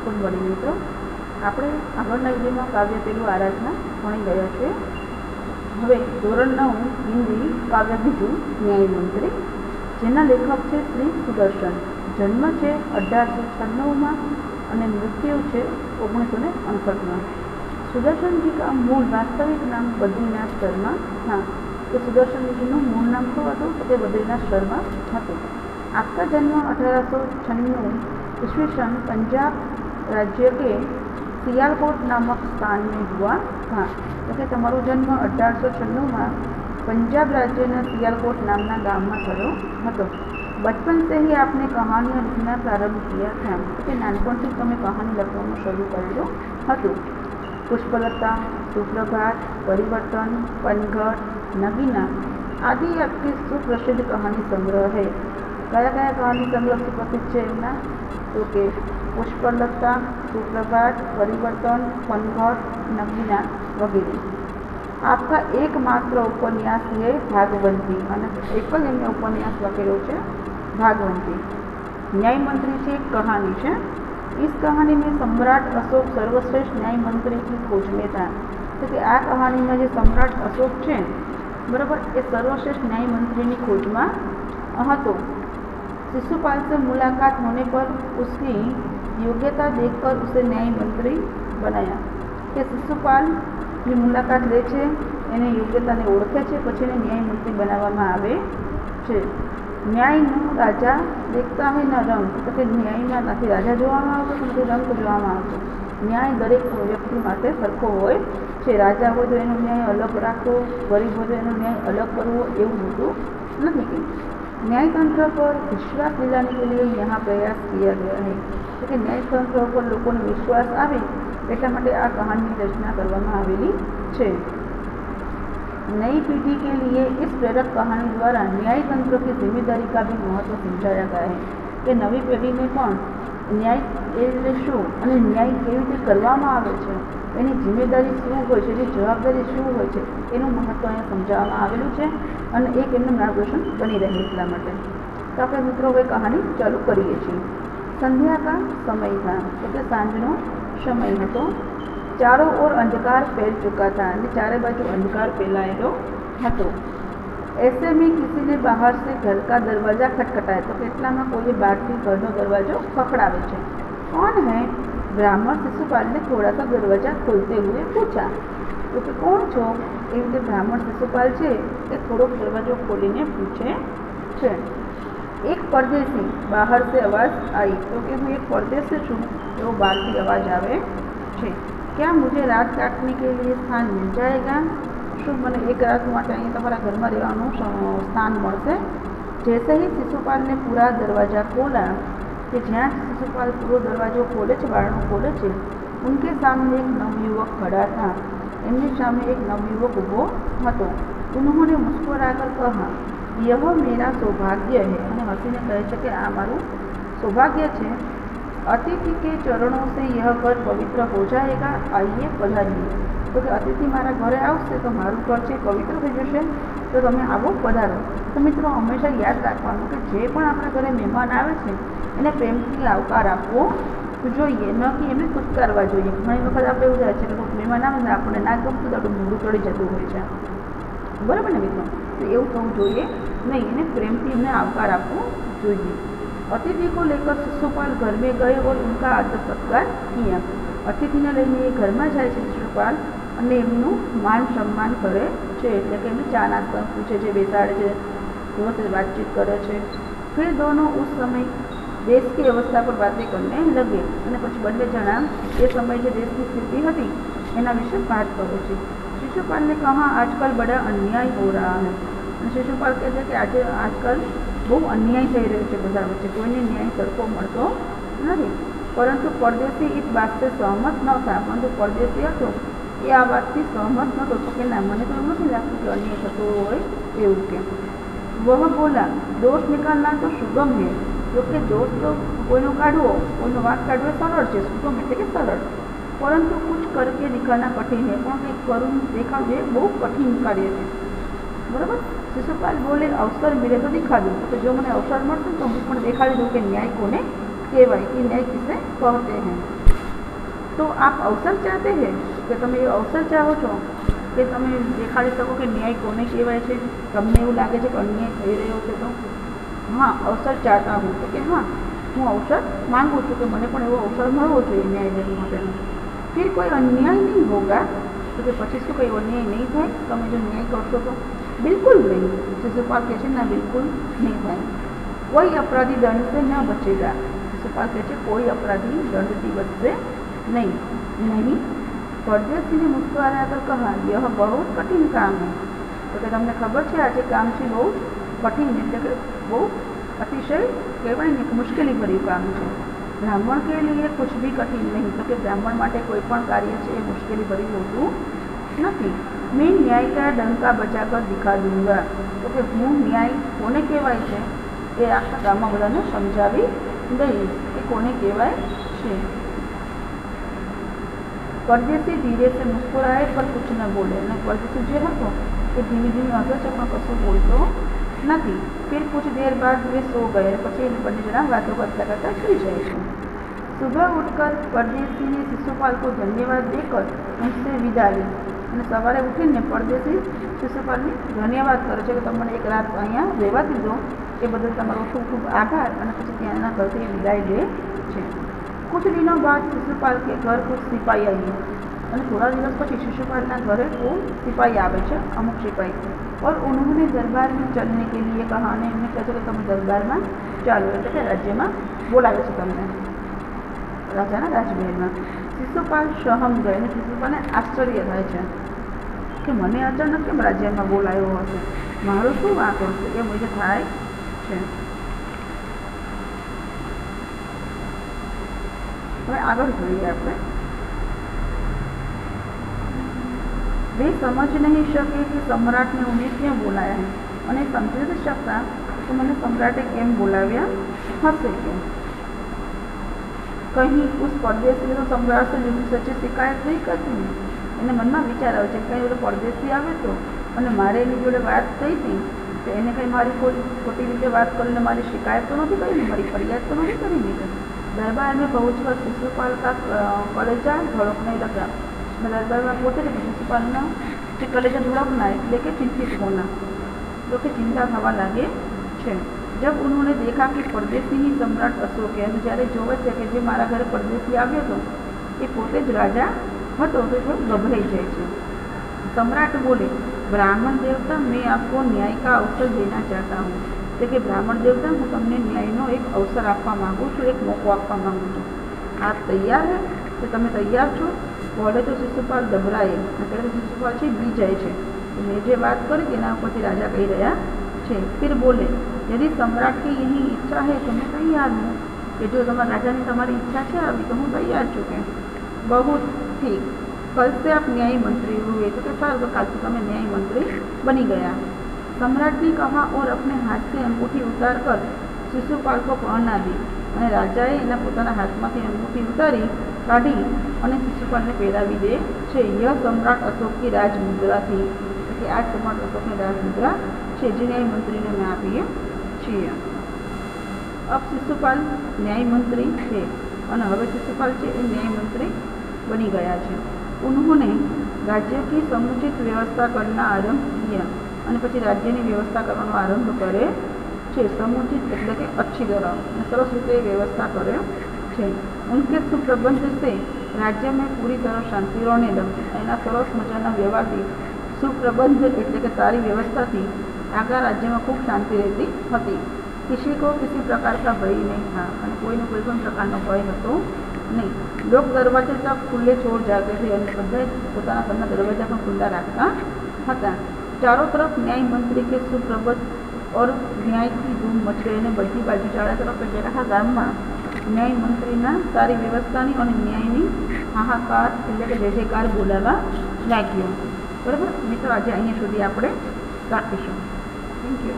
Good morning मित्रों। આપણે આગળના વિડીયોમાં કાવ્ય પેલું આરાધના ભણી ગયા છે। હવે ધોરણ 9 હિન્દી કાવ્ય બીજું ન્યાયમંત્રી, જેના લેખક છે શ્રી સુદર્શન। જન્મ છે 1896 અને મૃત્યુ છે 1968 सुदर्शन जी का मूल वास्तविक नाम बद्रीनाथ शर्मा था। तो सुदर्शन जी मूल नाम शू हतुं तो बद्रीनाथ शर्मा हतुं। आपका जन्म 1896 ईस्वी सन पंजाब राज्य के सियालकोट नामक स्थान में हुआ था। तो कि तमारो जन्म 1896 में पंजाब राज्य सियालकोट नामना गाम में थयो हतो। बचपन से ही आपने कहानियाँ लिखना प्रारंभ किया था। तो कि नानपणथी तमे कहानी लखवानुं शरू करेलुं हतुं। पुष्पलता, सुप्रभात, परिवर्तन, पनघट, नगीना आदि आपकी सुप्रसिद्ध कहानी संग्रह है। क्या क्या कहानी संग्रह सुप्रसिद्ध है एमना? तो कि पुष्पलता, सुप्रभात, परिवर्तन, पनघट, नगीना वगैरह। आपका एकमात्र उपन्यास है भागवंती और एक एमने उपन्यास लखेलो है भागवंती। न्यायमंत्री से एक कहानी है। इस कहानी में सम्राट अशोक सर्वश्रेष्ठ न्याय मंत्री की खोज में था। तो कि आ कहानी में जो सम्राट अशोक है बराबर ए सर्वश्रेष्ठ न्याय मंत्री की खोज में हतो। शिशुपाल से मुलाकात होने पर उसकी योग्यता देखकर उसे न्याय मंत्री बनाया। कि शिशुपाल की मुलाकात ले छे, एने योग्यता ने ओळखे छे, पछी एने न्याय मंत्री बनाववामां आवे छे। न्याय राजा देखता है न रंग। तो कि न्याय में नहीं राजा जोवामां आवतो नहीं रंग जोवामां आवतो। न्याय दरेक व्यक्ति माटे सरखो होय छे। राजा हो तो एनो न्याय अलग राखवो, गरीब हो तो एनो न्याय अलग करवो एवुं होतुं नथी। कि न्यायतंत्र पर विश्वास दिलाने के लिए यहाँ प्रयास किया गया है। तो कि न्यायतंत्र पर लोकोने विश्वास आवे एटला माटे आ कहानी रचना करवामां आवेली छे। नई पीढ़ी के लिए इस प्रेरक कहानी द्वारा न्यायतंत्र की जिम्मेदारी का भी महत्व समझाया गया है। कि नवी पीढ़ी में पण न्याय एटले शुं अने न्याय केवी रीते करवामां आवे छे, एनी जिम्मेदारी शुं होय छे, एनी जवाबदारी शुं होय छे एनुं महत्व अहींया समजाववामां आवेलुं छे अने एक एमनुं मार्गदर्शन बनी रहे એટલા માટે। तो આપણે મિત્રો હવે કહાની ચાલુ કરીએ છીએ। संध्या का समय था। तो कि सांजनो समय हतो। चारों ओर अंधकार फैल चुका था। चारे बाजू अंधकार फैलायेलो हतो। ऐसे में किसी ने बाहर से घर का दरवाज़ा खटखटाया। तो केटला में कोई बाहरथी घरनो दरवाजो खखड़ावे छे। कौन है? ब्राह्मण शिशुपाल ने थोड़ा सा दरवाज़ा खोलते हुए पूछा। तो कि कौन छो? एवी रीते ब्राह्मण शिशुपाल छे ए थोड़ोक दरवाजो खोलीने पूछे छे। एक परदेसी बाहर से आवाज़ आई। तो कि हूँ एक परदेसी छूँ एवो बहारथी आवाज़ आवे छे। क्या मुझे रात काटने के लिए स्थान मिल जाएगा? शू मैंने एक रात माटे अहीं तमारा घर में रहवानुं स्थान मळशे? जैसे ही शिशुपाल ने पूरा दरवाज़ा खोला कि ज्यां शिशुपाल पूरो दरवाजो खोले छे, बारणुं खोले छे, उनके सामने एक नवयुवक खड़ा था। एमनी सामे एक नवयुवक ऊभो हतो। उन्होंने मुस्कुराकर कहा, यह मेरा सौभाग्य है। अने हसीने कहे छे कि आ मारुं सौभाग्य छे। अतिथि के चरणों से यह घर पवित्र हो जाएगा। आइए पधारिए। तो कि अतिथि मारा घरे आवशे तो मारुं घर छे पवित्र थई जशे। तो तमे आवो पधारो। तो मित्रों हमेशा याद राखवानुं कि जे पण आपणा घरे मेहमान आवे छे एने प्रेमथी आवकार आपवो जोईए, न कि एमने फुटकारवा जोईए। घणी वखत आपणे एवुं थाय छे के मेहमान आवे ने आपणे ना गमतुं तो आपणुं मोढुं चढ़ी जतुं होय छे, बराबर ने मित्रों? तो एवुं थवुं जोईए नहीं, एने प्रेमथी एमने आवकार आपवो जोईए। अतिथि को लेकर शिशुपाल घर में गए और उनका आदर सत्कार किया। अतिथि ने लईने घर में जाए शिशुपाल अने एमनुं मान सम्मान करे छे। एटले के एमने चा नास्ता पूछे छे, बेसाड़े छे, व्यवस्थित बातचीत करे छे। फिर दोनों उस समय देश की अवस्था पर बातें करने लगे अने पछी बंने जणा ए समय जो देश की स्थिति हती एना विषे बात करे छे। शिशुपाल ने कहा, आजकल बड़ा अन्याय हो रहा है। शिशुपाल कहते कि आजकल बहुत अन्याय थई रह्यो छे बधा वच्चे, कोईने न्याय सरखो मळतो नथी। परंतु परदेशी इस बात से सहमत न था। परंतु परदेशी हतो ए आ बातथी सहमत नहोतो। तो कि ना मने तो एवुं नथी लागतुं कि अन्याय थतो होय एवुं के। वह बोला, दोष निकालना तो सुगम है। क्योंकि दोष तो कोईनो काढवो, कोईनो वांक काढवो सरळ छे, सुगम एटले के सरळ। परंतु कुछ करके दिखाना कठिन है। पण कंईक करून देखाडવું એ બહુ कठिन कार्य है, बराबर? शिशुपाल बोले, अवसर मिले तो दिखा दूँ। तो जो मैंने अवसर મળશે तो હું પણ દેખાડી દઉં કે ન્યાય કોને કહેવાય, कि न्याय किसे कहते हैं। तो आप अवसर चाहते हैं कि તમે એ અવસર ચાહો છો કે તમે દેખાડી શકો કે ન્યાય કોને કહેવાય છે? તમને એવું લાગે છે કે અન્યાય થઈ રહ્યો છે? તો हाँ अवसर चाहता हूँ तो कि हाँ हूँ अवसर मांगू छूँ कि मैंने पण एवो अवसर मळवो जोईए न्याय लेवा माटेनो। फिर कोई अन्याय नहीं होगा तो कि पछी शुं कोई अन्याय नहीं थाय तमे जो न्याय करशो तो? बिल्कुल नहीं। शिशुपाल कहे ना बिल्कुल नहीं थाय। कोई अपराधी दंड से न बचेगा। शिशुपाल कहे कोई अपराधी दंड थी बचશે नहीं। परदेसी ने मुस्कुराने आकर कहा यह बहुत कठिन काम है। तो कि तमने खबर है आज काम है बहुत कठिन एटले के बहुत अतिशय कहेवाय ने मुश्केली भर्यु काम है। ब्राह्मण के लिए कुछ भी कठिन नहीं। तो कि ब्राह्मण माटे कोई पण कार्य है ये मुश्केली भर्यु होतुं नहीं। मैं न्याय का डंका बजाकर दिखा दूंगा। तो कि हूँ न्याय कोने कहेवाय छे ए आखा गाममां बधाने समजावी दईश के कोने कहेवाय छे। परदेसी धीरे से मुस्कुराए पर कुछ न बोले। परदेसी जो हतो ए धीमे धीमे हसे छे पण कशुं बोलतो नहीं। फिर कुछ देर बाद वे सो गए। पछी बंने जना वातो करता करता सुई जाए छे। सुबह उठकर परदेसी ने शिशुपाल को धन्यवाद देकर उनसे विदा ली। અને સવારે ઉઠીને પરદેશી શિશુપાલને ધન્યવાદ કરે છે કે તમને એક રાત અહીંયા રહેવા દીધો એ બદલ તમારો ખૂબ ખૂબ આભાર અને પછી ત્યાંના ઘરથી વિદાય લે છે। कुछ दिनों बाद शिशुपाल के घर कुछ सिपाही आई और थोड़ा दिवस पीछे शिशुपाल घरे वो सिपाही आवे छे अमुक सिपाही और उन्होंने दरबार में चलने के लिए कहा ने एमने कहे कि तमे दरबार में चालो एटले के राज्य में बोलावे छे तमने राजाना राजमहल में। शिशुपाल सहम गए ने शिशुपाल ने आश्चर्य थाय छे कि मने अचानक केम राज्य में बोलायो हशे मारो शुं वांक हशे एम जे थाय छे। हवे आगळ जोईए आपणे। वे समझ नहीं सके कि सम्राट ने उन्हें क्यों बुलाया है और समझी नहीं सकता कि मैंने सम्राटे केम बोलाव्या हशे के। कहीं उस परदेशी ने तो सम्राट से जूठी सच्ची शिकायत नहीं करती ने एने मन में विचार आवे छे कहीं ओलो परदेशी आवे तो अने मारे एनी जोडे वात थई थी तो एने कहीं मारी कोई खोटी रीते बात करीने मारी शिकायत तो नहीं करी, मारी फरियाद तो नहीं करी। दरबार में पहुंचकर शिशुपाल का कलेजा धड़कने लगा। दरबार में पहुंचे तो शिशुपाल कलेजा धड़कना એટલે કે चिंतित होना तो कि चिंता थवा लगे छे। जब उन्होंने देखा कि परदेशी ही सम्राट अशोक है जयरे जोवे छे कि जे मारा घरे परदेशी आव्यो तो ए पोते ज राजा हतो तो थोड़ो गभराई जाय छे। सम्राट बोले ब्राह्मण देवता मैं आपको न्याय का अवसर देना चाहता हूँ। तो कि ब्राह्मण देवता हूँ तमने न्यायनो एक अवसर आपवा मांगू छूँ, एक मौको आपवा मांगू छूँ। आप तैयार है तो तमे तैयार छो? पहले तो शिशुपाल गभराए पहले तो शिशुपाल छे बी जाए छे मैं जे बात करी तेना परथी राजा कही रह्या छे। फिर बोले यदि सम्राट की यही इच्छा है तो मैं तैयार हूँ कि जो तमारा राजा ने तमारी इच्छा है अभी तो हूँ तैयार छूँ के। बहुत ठीक, कल से आप न्याय मंत्री हुए। तो सारू तो कल से तमे न्याय मंत्री बनी गया। सम्राट ने कहा और अपने हाथ से अंगूठी उतार कर शिशुपाल को पहना दी और राजाए एना पोताना हाथमांथी अंगूठी उतारी काढ़ी और शिशुपाल ने पहेरावी दे छे। यह सम्राट अशोक की राजमुद्रा थी कि आज सम्राट अशोक की राजमुद्रा छे जे न्याय मंत्री ने मैं आपीए छीए। अब शिशुपाल न्याय मंत्री है और हवे शिशुपाल छे ए न्याय मंत्री बनी गया है। उन्होंने राज्य की समुचित व्यवस्था करना आरंभ किया और पछी राज्य की व्यवस्था करवानो आरंभ करे छे। समुचित एटले के अच्छी तरह सरस रीते व्यवस्था करे छे। उनके सुप्रबंध से राज्य में पूरी तरह शांति रहने लगी। एना सरस मजाना व्यवहार थी सुप्रबंध एटले के सारी व्यवस्था थी आखा राज्य में खूब शांति रहती थी। किसी को किसी प्रकार का भय नहीं था और कोई ने कोई प्रकार भय हतो नहीं। लोग दरवाजे तक खुले छोड़ जाते थे और बधाए पोताना घरना दरवाजा पर खुला रखता था। चारों तरफ न्याय मंत्री के सुप्रबंध और न्याय की धूम मच गई ने बधी बाजू चारों तरफ आखा गाम में न्याय मंत्रीना सारी व्यवस्थानी और न्यायनी हाहाकार એટલે કે જય જયકાર બોલાવા લાગ્યો। बराबर मित्रों, आज अहीं सुधी આપણે રાખીશું। Thank you.